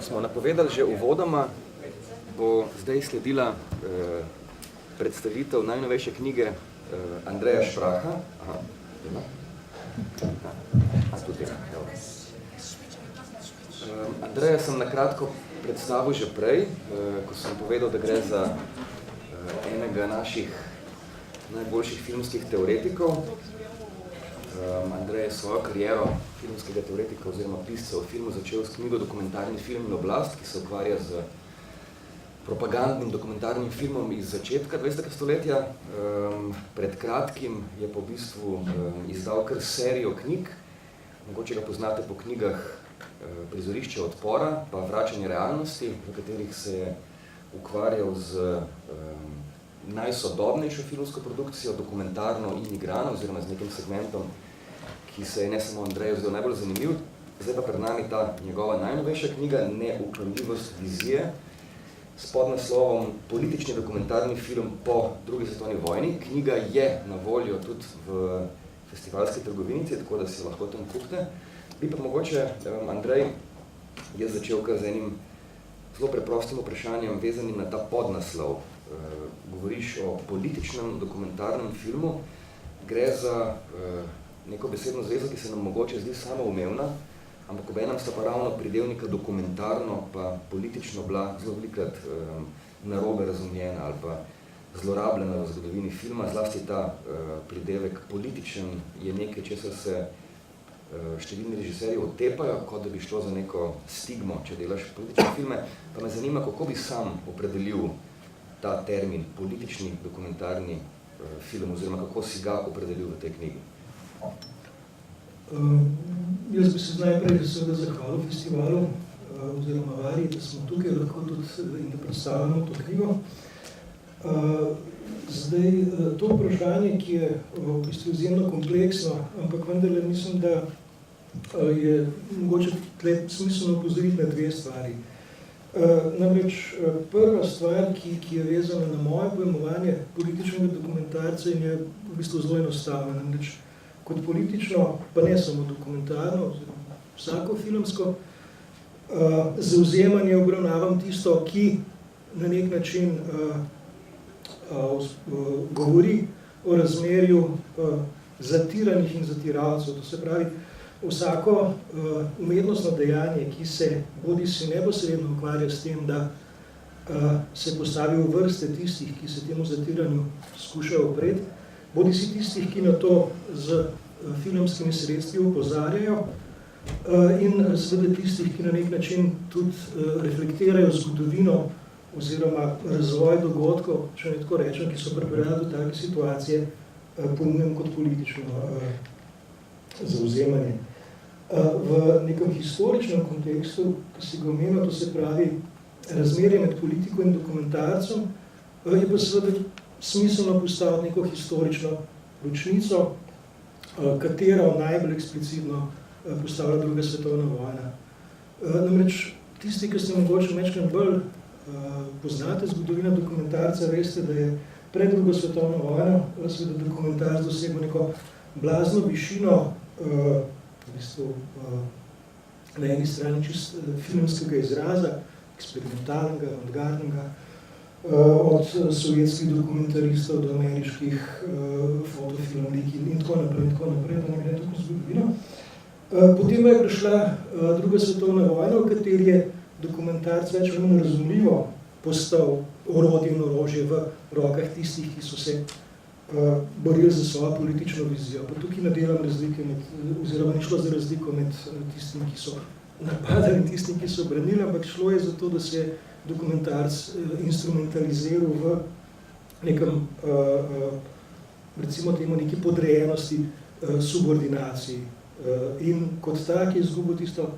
Ko smo napovedali že uvodoma, bo zdaj sledila predstavitev najnovejše knjige Andreja Špraha. Andreja sem nakratko predstavil že prej, ko sem povedal, da gre za enega naših najboljših filmskih teoretikov. Andrej je svojo kariero filmskega teoretika oziroma pisca o filmu začel s knjigo Dokumentarni film in oblast, ki se ukvarja z propagandnim dokumentarnim filmom iz začetka 20. stoletja. Pred kratkim je po bistvu izdal kar serijo knjig. Mogoče ga poznate po knjigah Prizorišče odpora pa Vračanje realnosti, v katerih se je ukvarjal z najsodobnejšo filmsko produkcijo, dokumentarno in igrano, oziroma z nekim segmentom, ki se je ne samo Andreju zdaj najbolj zanimiv. Zdaj pa pred nami ta njegova najnovejša knjiga Neuklonljivost vizije s podnaslovom Politični dokumentarni film po drugi svetovni vojni. Knjiga je na voljo tudi v festivalski trgovinici, tako da si lahko tam kupite. Bi pa mogoče, Andrej, je začel kar z enim zelo preprostim vprašanjem, vezanim na ta podnaslov. Govoriš o političnem dokumentarnem filmu. Gre za neko besedno zvezo, ki se nam mogoče zdi samoumevna, ampak obenem sta pa ravno pridevnika dokumentarno pa politično bila zelo velikrat narobe razumljena ali pa zlorabljena v zgodovini filma. Zlasti ta pridevek političen je nekaj, česar se številni režiserji otepajo, kot da bi šlo za neko stigmo, če delaš politične filme. Pa me zanima, kako bi sam opredelil ta termin politični dokumentarni film, oziroma kako si ga opredelil v tej knjigi? Jaz bi se najprej seveda zahvalil festivalu oziroma Varji, da smo tukaj lahko tudi in da predstavljamo to knjigo. Zdaj, to vprašanje, ki je v bistvu izjemno kompleksno, ampak vendarle mislim, da je mogoče tle smiselno opozoriti na dve stvari. Namreč prva stvar, ki je vezana na moje pojmovanje političnega dokumentarca in je v bistvu zelo enostavna. Namreč kot politično, pa ne samo dokumentarno, oziroma vsako filmsko, zavzemanje obravnavam tisto, ki na nek način govori o razmerju zatiranih in zatiralcev. To se pravi, vsako umetnostno dejanje, ki se bodisi neposredno ukvarja s tem, da se postavi v vrste tistih, ki se temu zatiranju skušajo opreti, bodisi tistih, ki na to z filmskimi sredstvi opozarjajo in seveda tistih, ki na nek način tudi reflektirajo zgodovino oziroma razvoj dogodkov, če ne tako rečem, ki so pripeljali do take situacije, pojmujem kot politično zavzemanje. V nekem historičnem kontekstu, ki si ga omenil, to se pravi razmerje med politiko in dokumentarcem, je pa seveda smiselno postaviti neko historično ločnico, katero najbolj eksplicitno postavlja druga svetovna vojna. Namreč tisti, ki ste mogoče večkrat bolj poznate zgodovino dokumentarca, veste, da je pred drugo svetovno vojno seveda dokumentarc dosegel neko blazno višino v bistvu na eni strani čist filmskega izraza, eksperimentalnega, avantgardnega, od sovjetskih dokumentaristov do ameriških fotofilmov in tako naprej, da ne gre tako zgodovino. Potem je prišla druga svetovna vojna, v kateri je dokumentarc več ali manj razumljivo postal orodje in orožje v rokah tistih, ki so se borili za svojo politično vizijo. Pa tukaj ne delam razlike oziroma ni šlo za razliko med tistimi, ki so napadali in tistimi, ki so branili, ampak šlo je za to, da se je dokumentarc instrumentaliziral v nekem, recimo temu, neki podrejenosti, subordinaciji. In kot tak je izgubil tisto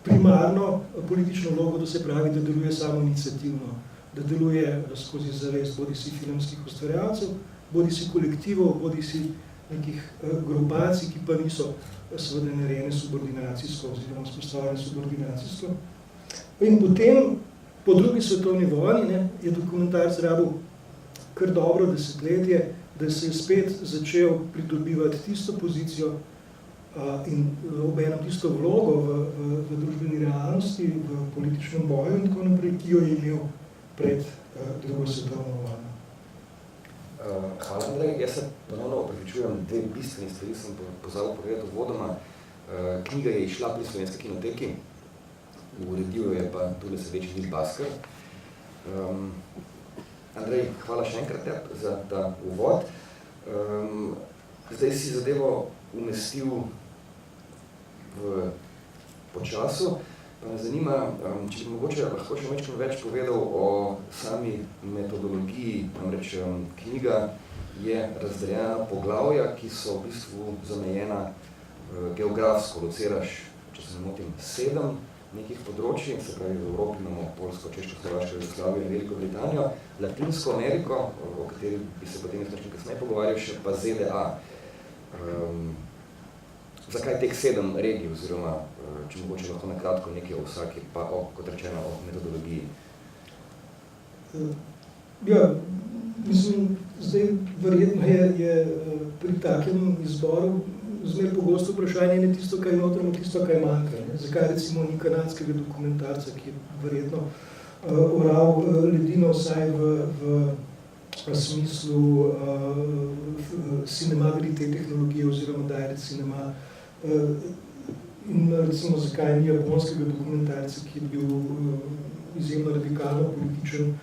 primarno politično vlogo, da se pravi, da deluje samoiniciativno, da deluje skozi zavest bodisi filmskih ustvarjalcev, bodisi kolektivov, bodisi nekih grupacij, ki pa niso seveda narejene subordinacijsko oziroma spostavljene subordinacijsko. In potem, po drugi svetovni vojni, je dokumentarc rabil kar dobro desetletje, da se je spet začel pridobivati tisto pozicijo, in obenem tisto vlogo v družbeni realnosti, v političnem boju in tako naprej, ki jo je imel pred drugo svetovno vojno. Hvala, Andrej. Jaz se ponovno opravičujem, dve bistveni stvari sem pozabil povedati uvodoma. Knjiga je izšla pri Slovenski kinoteki, uredil je pa tudi sedeči Vil Basker. Andrej, hvala še enkrat tebi za ta uvod. Zdaj si zadevo umestil po času, pa me zanima, če bi mogoče lahko še nekaj več povedal o sami metodologiji. Namreč knjiga je razdeljena na poglavja, ki so v bistvu zamejena geografsko. Lociraš, če se ne motim, 7 nekih področij, se pravi v Evropi imamo Poljsko, Češko, Hrvaško, Jugoslavijo in Veliko Britanijo, Latinsko Ameriko, o kateri bi se potem nekaj kasneje pogovarjal, še pa ZDA. Zakaj teh 7 regij, oziroma če mogoče lahko na kratko nekaj o vsaki, pa kot rečeno, o metodologiji? Ja, mislim, zdaj verjetno je pri takem izboru zmer pogosto vprašanje ne tisto, kaj je notramo, tisto, kaj manjka. Zakaj recimo ni kanadskega dokumentarca, ki je verjetno oral ledino vsaj v smislu cinemabilite tehnologije oziroma direct cinema. In recimo zakaj ni japonskega dokumentarca, ki je bil izjemno radikalno političen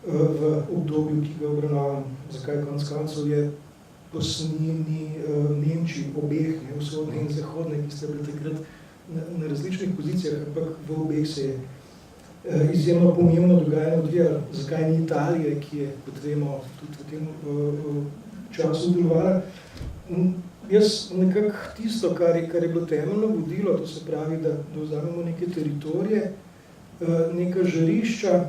v obdobju, ki ga obravnavam. Zakaj konec koncev je posneni Nemčiji, obeh, vzhodne in zahodne, ki sta bili takrat na različnih pozicijah, ampak v obeh se je izjemno pomembno dogajanje odvijalo. Zakaj ni Italije, ki je, kot vemo, tudi v tem času delovala. Jaz nekako tisto, kar je bilo temeljno vodilo, to se pravi, da vzamemo neke teritorije, neka žarišča,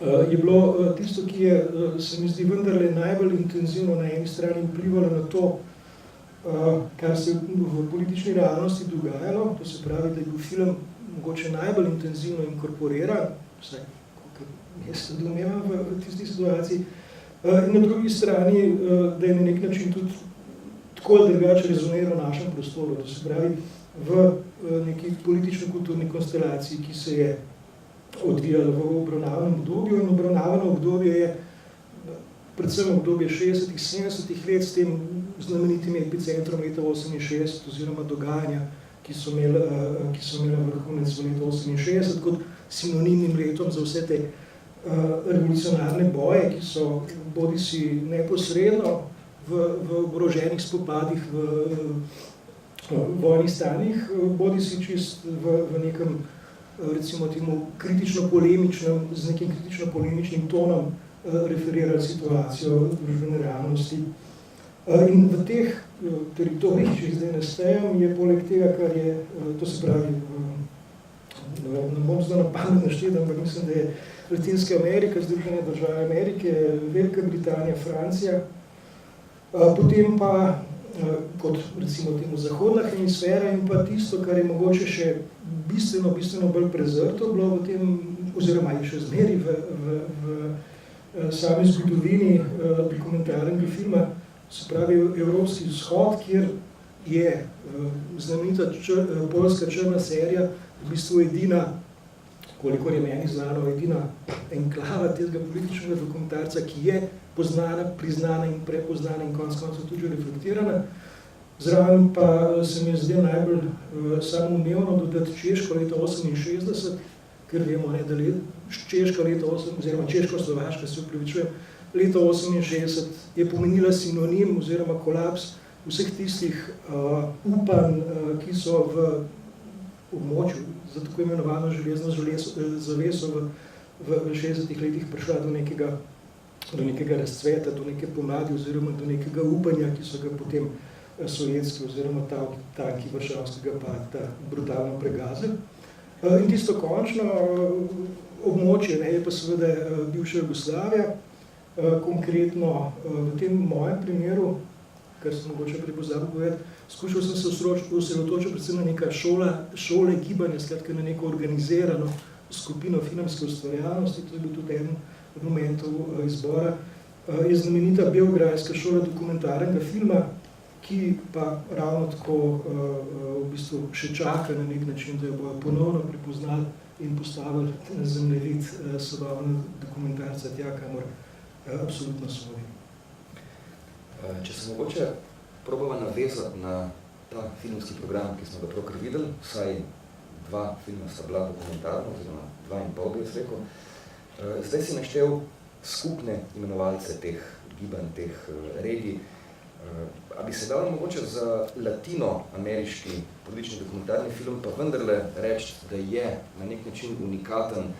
je bilo tisto, ki je, se mi zdi, vendarle najbolj intenzivno na eni strani vplivalo na to, kar se v politični realnosti dogajalo, to se pravi, da je bil film mogoče najbolj intenzivno inkorporiran, vsaj, kot jaz se domevam v tisti situaciji, in na drugi strani, da je na nek način tudi tako ali drugače rezoniral v našem prostoru, to se pravi, v neki politično-kulturni konstelaciji, ki se je odvijalo v obravnavanem obdobju, in obravnavano obdobje je predvsem obdobje 60-ih, 70-ih let s tem znamenitim epicentrom leta 68 oziroma dogajanja, ki so imela vrhunec v leta 68 kot sinonimnim letom za vse te revolucionarne boje, ki so bodisi neposredno v oboroženih spopadih v vojnih stanjih, bodisi čist v nekem recimo temu kritično-polemičnem, z nekim kritično-polemičnim tonom referirali situacijo družbene realnosti. In v teh teritorijih, če zdaj nastajem, je poleg tega, kar je, to se pravi, ne bom zdaj na pamet naštet, ampak mislim, da je Latinska Amerika, Združene države Amerike, Velika Britanija, Francija, potem pa kot recimo temu zahodna hemisfera in pa tisto, kar je mogoče še bistveno bolj prezrto bilo v tem, oziroma je še zmeri v sami zgodovini dokumentarnega filma, se pravi Evropski vzhod, kjer je znamenita poljska črna serija, v bistvu edina, kolikor je meni znano, edina enklava tega političnega dokumentarca, ki je poznana, priznana in prepoznana in konec koncev tudi reflektirana. Zraven pa se mi je zdaj najbolj samoumevno dodati Češko leta 68, ker vemo, da Češka leta 8, oziroma Češko-Slovaška, se upravičujem, leta 68 je pomenila sinonim oziroma kolaps vseh tistih upanj, ki so v območju za tako imenovano železno zaveso v 60-ih letih prišla do nekega razcveta, do neke pomladi oziroma do nekega upanja, ki so ga potem sovjetski oziroma tanki Varšavskega pakta brutalno pregazili. In tisto končno območje je pa seveda bivša Jugoslavija, konkretno v tem mojem primeru, kar sem mogoče prepozabil povedati, skušal sem se osredotočiti predvsem na neka šole gibanja, skratka na neko organizirano skupino filmske ustvarjalnosti, to je bil tudi en od momentov izbora, je znamenita Beograjska šola dokumentarnega filma, ki pa ravno tako v bistvu še čaka na nek način, da jo bojo ponovno prepoznali in postavili na zemljevid sodobnega dokumentarca tja, kamor absolutno sodi. Če se mogoče probava navezati na ta filmski program, ki smo ga pravkar videli, vsaj 2 filma sta bila dokumentarna, oziroma 2,5 bi jaz rekel. Zdaj si naštel skupne imenovalce teh gibanj, teh regij. A bi se dalo mogoče za latinoameriški politični dokumentarni film pa vendarle reči, da je na nek način unikaten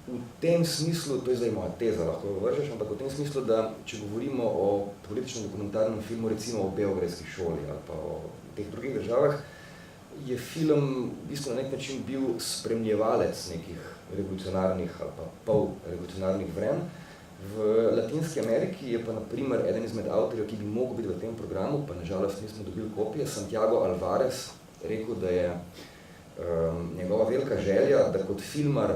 v tem smislu, to je zdaj moja teza, lahko jo vržeš, ampak v tem smislu, da če govorimo o političnem dokumentarnem filmu, recimo o Beogradski šoli ali pa o teh drugih državah, je film v bistvu na nek način bil spremljevalec nekih revolucionarnih ali pa pol-revolucionarnih vren. V Latinski Ameriki je pa na primer eden izmed avtorjev, ki bi mogel biti v tem programu, pa nažalost nismo dobili kopije, Santiago Alvarez, rekel, da je njegova velika želja, da kot filmar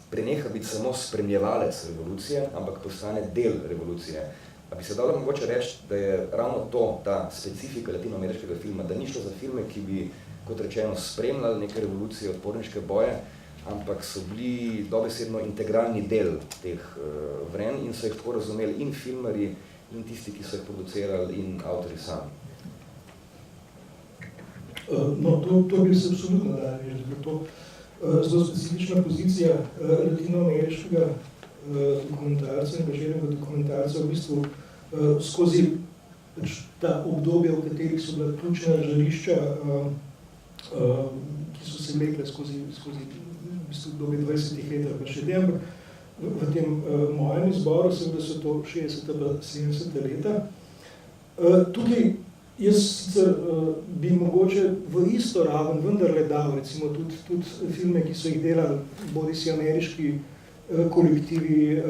preneha biti samo spremljevalec revolucije, ampak postane del revolucije. A bi se dalo mogoče reči, da je ravno to, ta specifika latinoameriškega filma, da ni šlo za filme, ki bi, kot rečeno, spremljali neke revolucije, odporniške boje, ampak so bili dobesedno integralni del teh vren in so jih tako razumeli in filmarji, in tisti, ki so jih producirali, in avtorji sami. No, to bi se absolutno dali, da je to zelo specifična pozicija latinoameriškega dokumentarca in bažernega dokumentarca v bistvu skozi ta obdobja, v katerih so bila ključna žarišča, ki so se vlekle skozi v bistvu obdobje 20 let ali pa še dej, ampak v tem mojem izboru seveda so to 60. pa 70. leta. Tukaj jaz sicer bi mogoče v isto raven vendarle dal, recimo tudi filme, ki so jih delali bodisi ameriški kolektivi,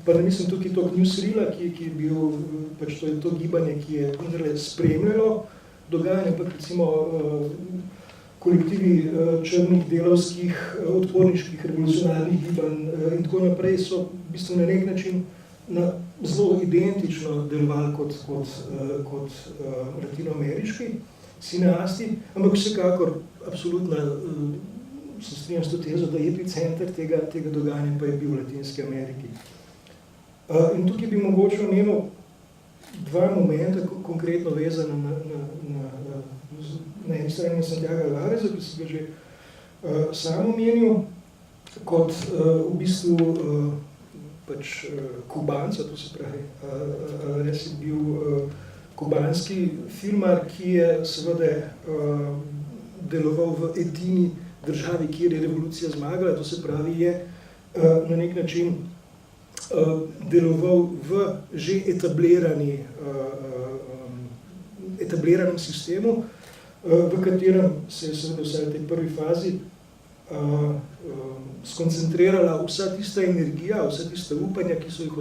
pa ne mislim tukaj to Newsreela, ki je bil, pač to je to gibanje, ki je vendarle spremljalo dogajanje, pa recimo kolektivi črnih delavskih, odporniških, revolucionarnih gibanj in tako naprej so v bistvu na nek način zelo identično delovali kot latinoameriški cineasti, ampak vsekakor absolutno se strinjam s to tezo, da epicenter tega dogajanja pa je bil v Latinski Ameriki. In tukaj bi mogoče omenil 2 momenta konkretno vezana na eni strani Santiago Alvareza, ki si ga že sam omenil, kot v bistvu pač Kubanca, to se pravi, Alvarez je bil kubanski filmar, ki je seveda deloval v edini državi, kjer je revolucija zmagala, to se pravi, je na nek način deloval v že etabliranem sistemu, v katerem se je seveda vsaj v tej prvi fazi skoncentrirala vsa tista energija, vsa tista upanja, ki so jih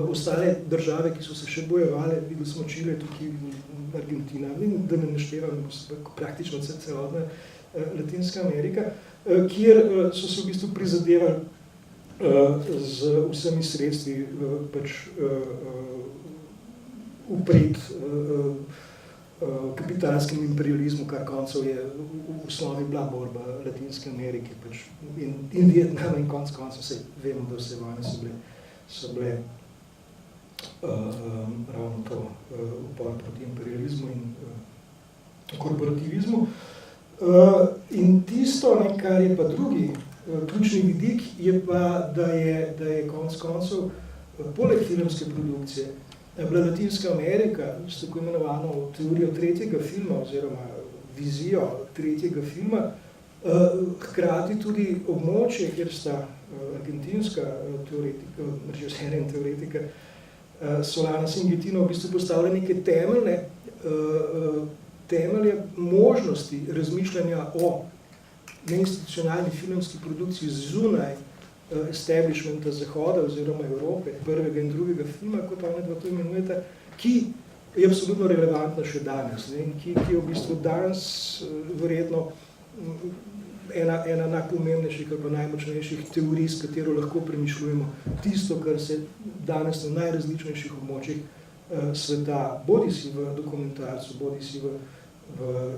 ostale države, ki so se še bojevale, videli smo Čile, tukaj Argentina, da ne naštevam, praktično celotna Latinska Amerika, kjer so se v bistvu prizadevali z vsemi sredstvi pač uprit kapitalskem imperializmu, kar koncev je v osnovi bila borba Latinske Amerike pač in Vietnama in koncev se vemo, da vse vojne so bile ravno to upor proti imperializmu in korporativizmu. In tisto, kar je pa drugi ključni vidik, je pa, da je koncev poleg filmske produkcije bila Latinska Amerika s tako imenovano teorijo tretjega filma oziroma vizijo tretjega filma, hkrati tudi območje, kjer sta argentinska teoretika, režiser in teoretika Solanas in Getino v bistvu postavlja neke temelje možnosti razmišljanja o neinstitucionalni filmski produkciji zunaj establishmenta Zahoda oziroma Evrope, prvega in drugega filma, kot one dva to imenujete, ki je absolutno relevantna še danes, ne, ki je v bistvu danes verjetno ena najpomembnejših ali pa najmočnejših teorij, s katero lahko premišljujemo tisto, kar se danes na najrazličnejših območjih sveta, bodi si v dokumentarcu, bodi si v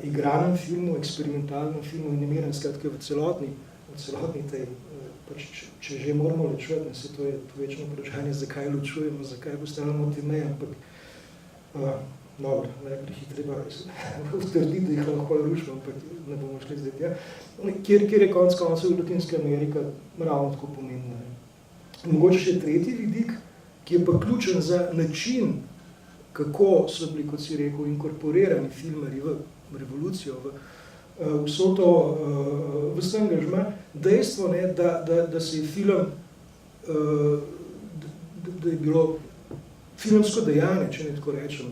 igranem filmu, eksperimentalnem filmu in nemiren, skratka v celotni tej, pač, če že moramo ločevati, se to je večno vprašanje, zakaj ločujemo, zakaj postavljamo te meje, ampak dobro, najprej treba utrditi, da jih lahko rušimo, ampak ne bomo šli zdaj tja. Kjer je konec koncev Latinska Amerika ravno tako pomembna. Mogoče še tretji vidik, ki je pa ključen za način, kako so bili, kot si rekel, inkorporirani filmarji v revolucijo, v vso to vse angažma, dejstvo, ne, da se je film, da je bilo filmsko dejanje, če ne tako rečem,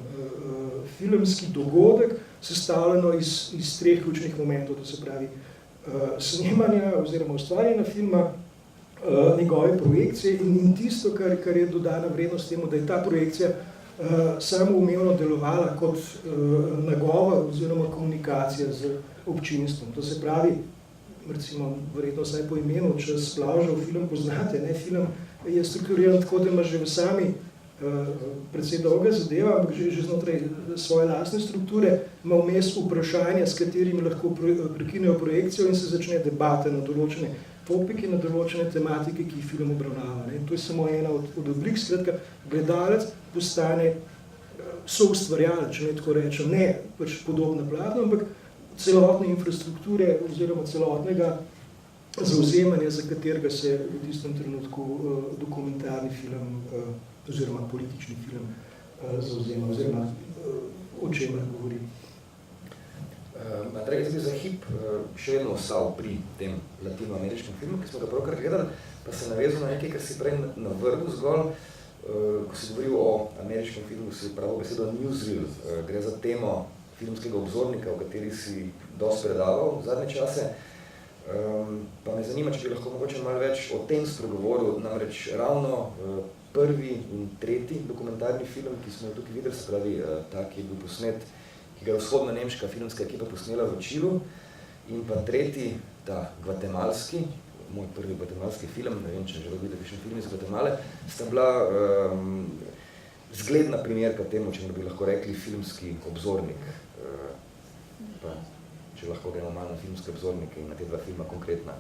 filmski dogodek sestavljeno iz treh ključnih momentov, to se pravi snemanja oziroma ustvarjanja filma, njegove projekcije in tisto, kar je dodana vrednost temu, da je ta projekcija samoumevno delovala kot nagovor oziroma komunikacija z občinstvom. To se pravi, recimo, verjetno vsaj po imenu, če Splavžev film poznate, ne, film je strukturiran tako, da ima že v sami predvsej dolga zadeva, ampak že znotraj svoje lastne strukture ima vmes vprašanja, s katerimi lahko prekinejo projekcijo in se začne debata na določene topike, na določene tematike, ki jih film obravnava. Ne. To je samo ena od oblik, skratka, gledalec postane soustvarjalec, če ne tako rečem, ne pač podobno platno, ampak celotne infrastrukture oziroma celotnega zauzemanja, za katerega se v tistem trenutku dokumentarni film oziroma politični film zauzema, oziroma o čemer govori. Andrej, jaz bi za hip še vedno ostal pri tem latinoameriškem filmu, ki smo ga pravkar gledali, pa se navezal na nekaj, kar si prej navrgel zgolj, ko si govoril o ameriškem filmu, si pravo besedo newsreel. Gre za temo filmskega obzornika, o kateri si dosti predaval v zadnje čase. Pa me zanima, če bi lahko mogoče malo več o tem spregovoril, namreč ravno prvi in tretji dokumentarni film, ki smo jo tukaj videli, se pravi, ta, ki je bil posnet, ki ga je vzhodna nemška filmska ekipa posnela v Čilu, in pa tretji, ta gvatemalski, moj prvi gvatemalski film, ne vem, če že videl kakšen film iz Gvatemale, sta bila zgledna primerka temu, če bi lahko rekli filmski obzornik. Pa, če lahko gremo malo na filmske obzornike in na te dva filma konkretna.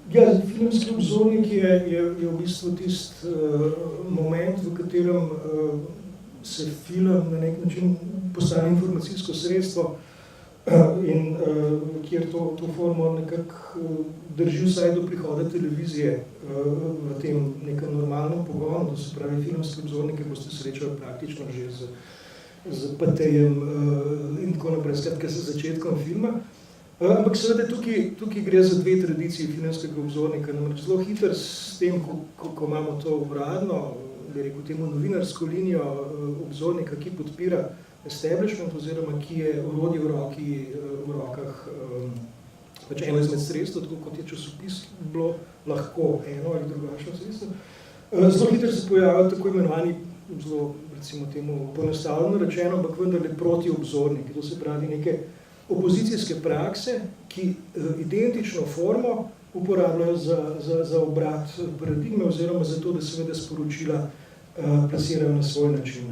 Ja, filmski obzornik je v bistvu tist moment, v katerem se film na nek način postane informacijsko sredstvo in kjer to formo nekako drži vsaj do prihoda televizije v tem nekem normalnem pogonu, to se pravi filmske obzornike boste srečali praktično že z Patejem in tako naprej, skratka z začetkom filma. Ampak seveda tukaj gre za dve tradiciji filmskega obzornika, namreč zelo hiter s tem, ko imamo to uradno, bi rekel temu novinarsko linijo obzornika, ki podpira establishment oziroma ki je orodje v rokah pač eno izmed sredstev, tako kot je časopis bilo lahko eno ali drugačno sredstvo. Zelo hiter se pojavljajo tako imenovani, zelo recimo temu poenostavljeno rečeno, ampak vendarle protiobzorniki, to se pravi neke opozicijske prakse, ki identično formo uporabljajo za obrat paradigme oziroma za to, da seveda sporočila plasirajo na svoj način.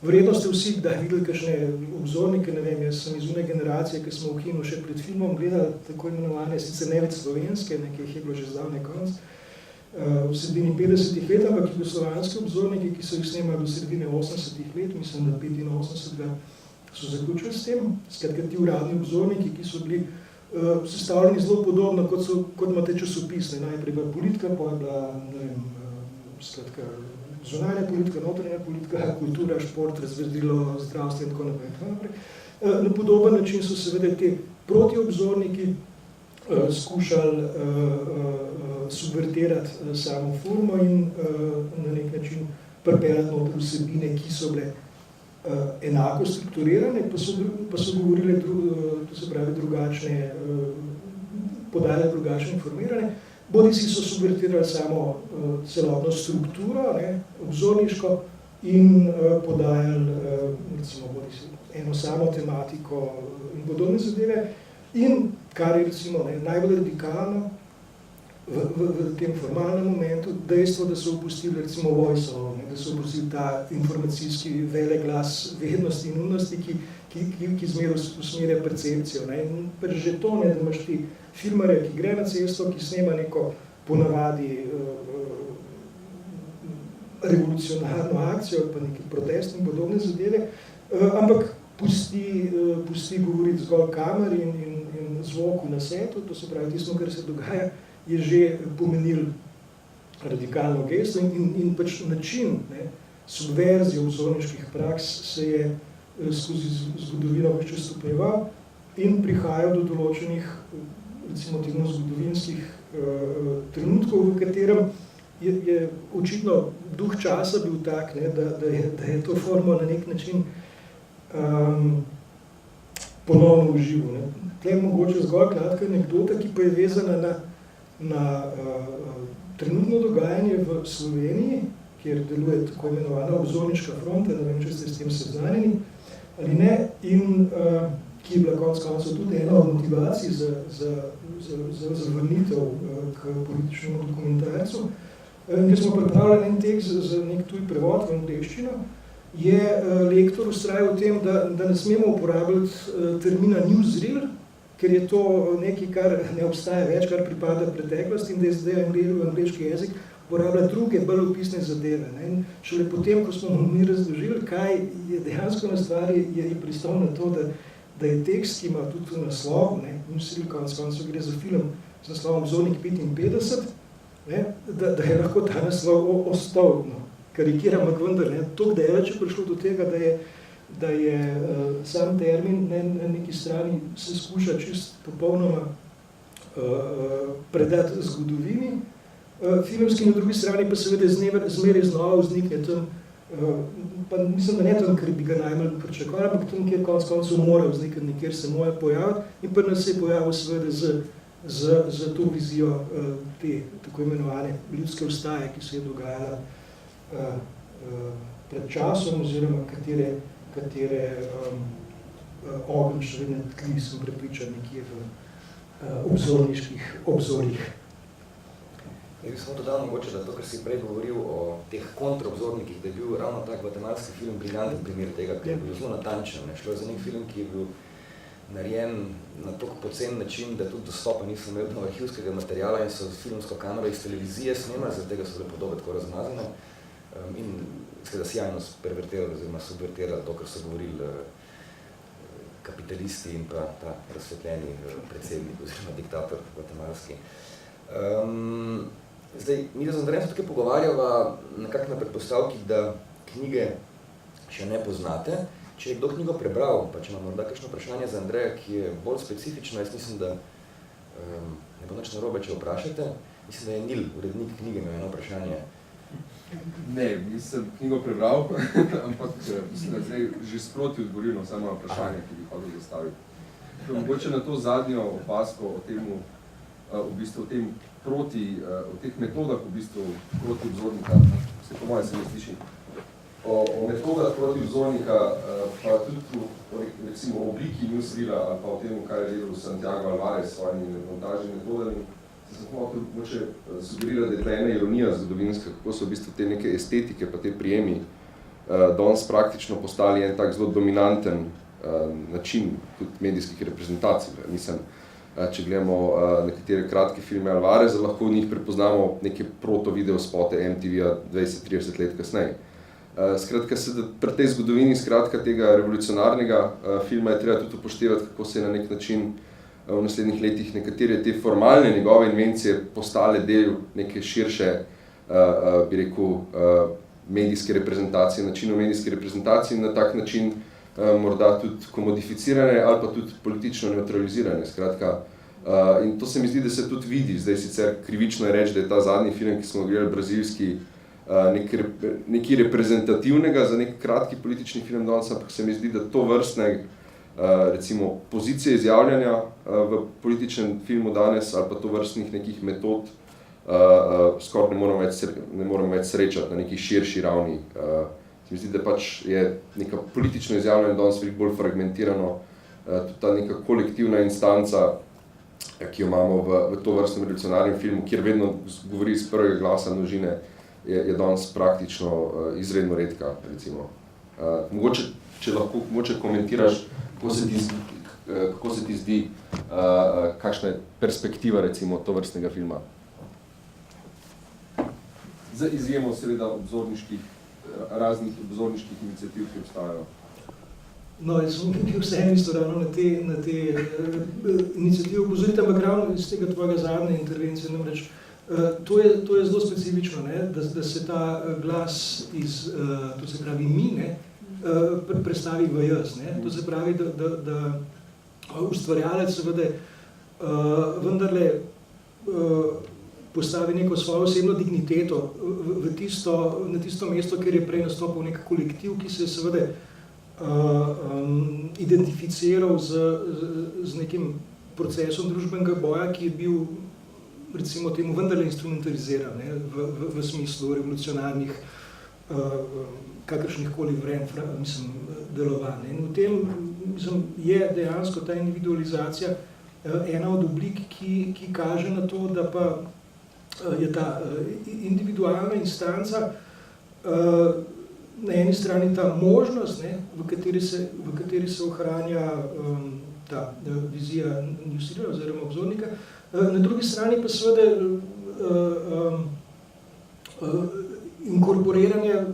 Verjetno ste vsi kdaj videli kakšne obzornike, ne vem, jaz sem iz une generacije, ki smo v kinu še pred filmom gledali tako imenovane, sicer ne več slovenske, nekaj jih je bilo že zdavnaj konec, v sredini 50 let, ampak jugoslovanske obzorniki, ki so jih snemali do sredine 80 let, mislim, da 85 so zaključili s tem. Skratka, ti uradni obzorniki, ki so bili sestavljeni zelo podobno, kot imate časopisne. Najprej bila politika, pa je bila, ne vem, skratka, zunanja politika, notranja politika, kultura, šport, razvedilo, zdravstvo in tako naprej. Na podoben način so seveda te protiobzorniki skušali subvertirati samo formo in na nek način pripeljati noter vsebine, ki so bile enako strukturirane, pa so govorile, to se pravi, drugačne, podajale drugačne informirane, bodisi so subvertirali samo celotno strukturo, ne, obzorniško, in podajali, recimo, bodisi eno samo tematiko in podobne zadeve. In kar je recimo najbolj radikalno, v tem formalnem momentu, dejstvo, da so opustili recimo voice-over, da so opustili ta informacijski veleglas vednosti in nujnosti, ki zmeraj usmerja percepcijo. Ne. In pač že to, ne, da imaš ti filmarja, ki gre na cesto, ki snema neko ponavadi revolucionarno akcijo, pa neki protest in podobne zadeve, ampak pusti govoriti zgolj kamer in zvoku na setu, to se pravi, tisto, kar se dogaja, je že pomenil radikalno gesto in pač način, ne, subverzije vzorniških praks se je skozi zgodovino več stopnjeval in prihajal do določenih, recimo teh zgodovinskih trenutkov, v katerem je očitno duh časa bil tak, ne, da je to formo na nek način ponovno uživo. Tle je mogoče zgolj kratka anekdota, ki pa je vezana na trenutno dogajanje v Sloveniji, kjer deluje tako imenovana obzorniška fronta, ne vem, če ste s tem seznanjeni ali ne, in ki je bila konec koncev tudi ena od motivacij za vrnitev k političnemu dokumentarcu. Ker smo pripravljali en tekst za nek tuj prevod v angleščino, je lektor vztrajal v tem, da ne smemo uporabljati termina newsreel, ker je to nekaj, kar ne obstaja več, kar pripada preteklosti in da je zdaj v angleški jezik uporablja druge, bolj opisne zadeve. Ne? In šele potem, ko smo mi razložili, kaj je dejansko na stvari, je pristal na to, da je tekst, ki ima tudi naslov, newsreel, konec koncev gre za film z naslovom Vzornik 55, ne? Da je lahko ta naslov ostal, no? Karikiram, ampak vendar, toliko daleč je prišlo do tega, da je sam termin na neki strani se skuša čist popolnoma predati zgodovini, filmski na drugi strani pa seveda zmeraj znova vznikne tam, pa mislim, da ne tam, ker bi ga najmanj pričakovali, ampak tam, kjer konec koncev mora vznikati, nekjer se mora pojaviti in pa nas se je pojavil seveda za to vizijo te tako imenovane ljudske vstaje, ki se je dogajala pred časom, oziroma katere ogenj še vedno tli, sem prepričan, nekje v obzorniških obzorjih. Jaz bi samo dodal mogoče, da to, kar si prej govoril o teh kontraobzornikih, da je bil ravno tak gvatemalski film briljanten primer tega, ker je bil zelo natančen. Šlo je za nek film, ki je bil narejen na toliko pocen način, da tudi dostopa niso imeli do arhivskega materiala in so filmsko kamero iz televizije snemali, zaradi tega so bile podobe tako razmazane in seveda sjajno pervertirali oziroma subvertirali to, kar so govorili kapitalisti in pa ta razsvetljeni predsednik oziroma diktator gvatemalski. Zdaj, mi da z Andrejem se tukaj pogovarjava nekako na predpostavki, da knjige še ne poznate. Če je kdo knjigo prebral, pa če ima morda kakšno vprašanje za Andreja, ki je bolj specifično, jaz mislim, da ne bo nič narobe, če vprašate. Mislim, da je Nil, urednik knjige, imel eno vprašanje. Ne, nisem knjigo prebral, ampak mislim, da zdaj že sproti odgovoril na vse moje vprašanje, ki bi hodil zastaviti. Mogoče na to zadnjo opasko o temu, v bistvu o tem o teh metodah v bistvu proti vzornika, se po moje se ne sliši, o metodah proti vzornika, pa tudi recimo o obliki newsreela ali pa o tem, kaj je delal Santiago Alvarez s svojimi montažnimi metodami, se tudi moče sugerira, da je ta ena ironija zgodovinska, kako so v bistvu te neke estetike pa te prijemi danes praktično postali en tak zelo dominanten način tudi medijskih reprezentacij. Mislim, če gledamo nekatere kratke filme Alvareza, lahko v njih prepoznamo neke proto-video spote MTV-a 20-30 let kasneje. Skratka, pri tej zgodovini tega revolucionarnega filma je treba tudi upoštevati, kako se je na nek način v naslednjih letih nekatere te formalne njegove invencije postale del neke širše, bi rekel, medijske reprezentacije, načinov medijske reprezentacije in na tak način morda tudi komodificirane ali pa tudi politično neutralizirane. Skratka, in to se mi zdi, da se tudi vidi. Zdaj sicer krivično je reči, da je ta zadnji film, ki smo gledali, brazilski, nekaj reprezentativnega za nek kratki politični film danes, ampak se mi zdi, da to vrstne recimo pozicije izjavljanja v političnem filmu danes ali pa to vrstnih nekih metod skoraj ne moramo več srečati na neki širši ravni. Se mi zdi, da pač je neka politično izjavljanje danes veliko bolj fragmentirano, tudi ta neka kolektivna instanca ki jo imamo v to vrstnem revolucionarnem filmu, kjer vedno govori iz prvega glasa množine, je danes praktično izredno redka, recimo. Mogoče, če lahko komentiraš, kako se ti zdi, kakšna je perspektiva, recimo, to vrstnega filma? Za izjemo seveda raznih obzorniških iniciativ, ki obstajajo. No, jaz sem vseeno isto ravno na te iniciative upozoriti, ampak ravno iz tega tvojega zadnje intervencije, namreč, to je zelo specifično, ne, da se ta glas iz, to se pravi mi, ne, predstavi v jaz, ne, to se pravi, da ustvarjalec seveda vendarle postavi neko svojo osebno digniteto na tisto mesto, kjer je prej nastopil nek kolektiv, ki se je seveda identificiral z nekim procesom družbenega boja, ki je bil, recimo temu, vendarle instrumentaliziran, ne, v smislu revolucionarnih kakršnihkoli delovanj. In v tem je dejansko ta individualizacija ena od oblik, ki kaže na to, da pa je ta individualna instanca na eni strani ta možnost, ne, v kateri se ohranja ta vizija Newsreaderja oziroma obzornika, na drugi strani pa seveda inkorporiranje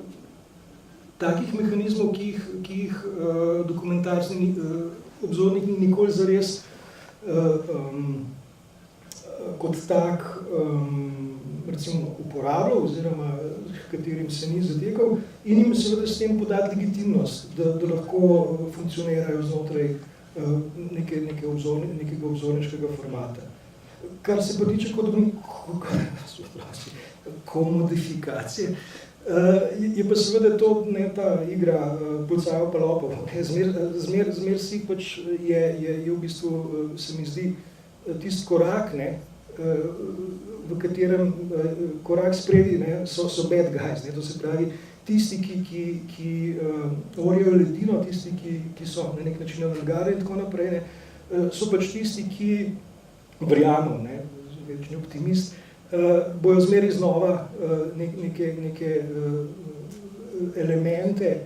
takih mehanizmov, ki jih dokumentarni obzornik ni nikoli zares kot tak recimo uporabljal oziroma katerim se ni zatekal in jim seveda s tem podati legitimnost, da lahko funkcionirajo znotraj nekega obzorniškega formata. Kar se pa tiče komodifikacije, je pa seveda to ne ta igra Polcajo pa lopov. Zmer si pač je v bistvu, se mi zdi, tisti korak, ne, v katerem korak spredi, ne, so bad guys, ne, to se pravi tisti, ki orijo ledino, tisti, ki so na nek način avantgarde in tako naprej, ne, so pač tisti, ki verjamem, ne, večni optimist, bojo zmeri znova neke elemente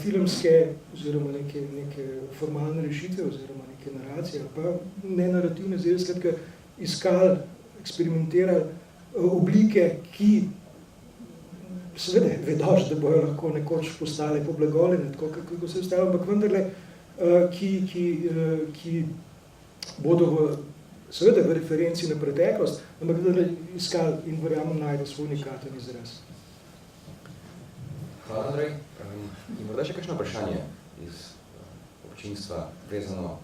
filmske oziroma neke formalne rešitve oziroma neke naracije, pa ne narativne zdaj, skratka, iskali, eksperimentirali oblike, ki seveda vedoš, da bojo lahko nekoč postale poblagoljene, tako kako se ostalo, ampak vendarle, ki bodo seveda v referenci na preteklost, ampak da iskali in verjamem najde svoj unikaten izraz. Hvala, Andrej. In morda še kakšno vprašanje iz občinstva vezano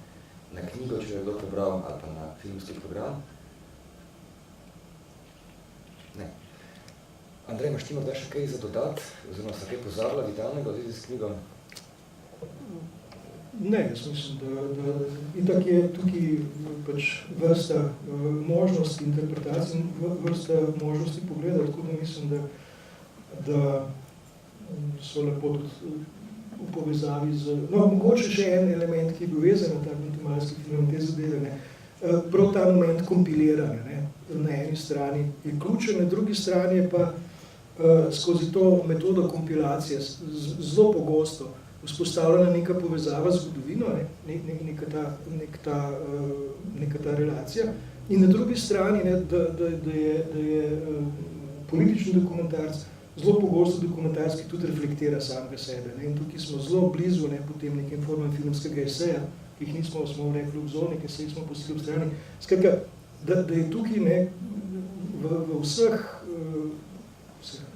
na knjigo, če je kdo prebral, ali pa na filmski program? Ne. Andrej, imaš ti morda še kaj za dodati, oziroma se kaj pozabila vitalnega v zvezi s knjigo? Ne, jaz mislim, da itak je tukaj pač vrsta možnosti interpretacij, vrsta možnosti pogleda, tako da mislim, da so lepo tudi v povezavi z... No, mogoče še en element, ki je bil vezan na ta kontimalski film, te zadeve, ne. Prav ta moment kompiliranja, ne, na eni strani je ključen, na drugi strani je pa skozi to metodo kompilacije zelo pogosto vzpostavljena neka povezava z zgodovino, ne, neka ta relacija. In na drugi strani, ne, da je politični dokumentarc zelo pogosto dokumentarski tudi reflektira samega sebe. Ne. In tukaj smo zelo blizu, ne, potem nekem formam filmskega eseja, ki jih smo rekli obzornike, se jih smo pustili ob strani. Skratka, da je tukaj, ne, v vseh,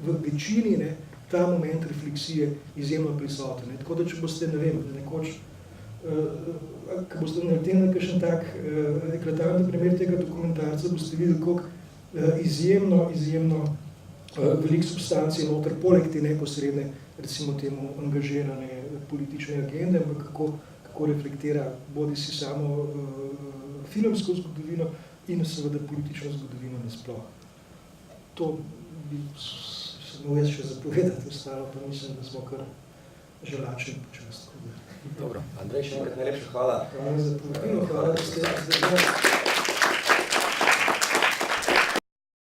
v večini, ne, ta moment refleksije izjemno prisoten. Ne. Tako da, če boste, ne vem, nekoč, ko boste naleteli na kakšen tak eklatanten primer tega dokumentarca, boste videli, koliko izjemno veliko substancije noter, poleg te neposredne, recimo temu, angažirane politične agende, ampak kako reflektira bodi si samo filmsko zgodovino in seveda politično zgodovino nasploh. To bi samo jaz še zapovedati, ostalo pa mislim, da smo kar želačen počast. Dobro, Andrej, še enkrat najlepša hvala. Hvala za povabilo, hvala, da ste zdaj.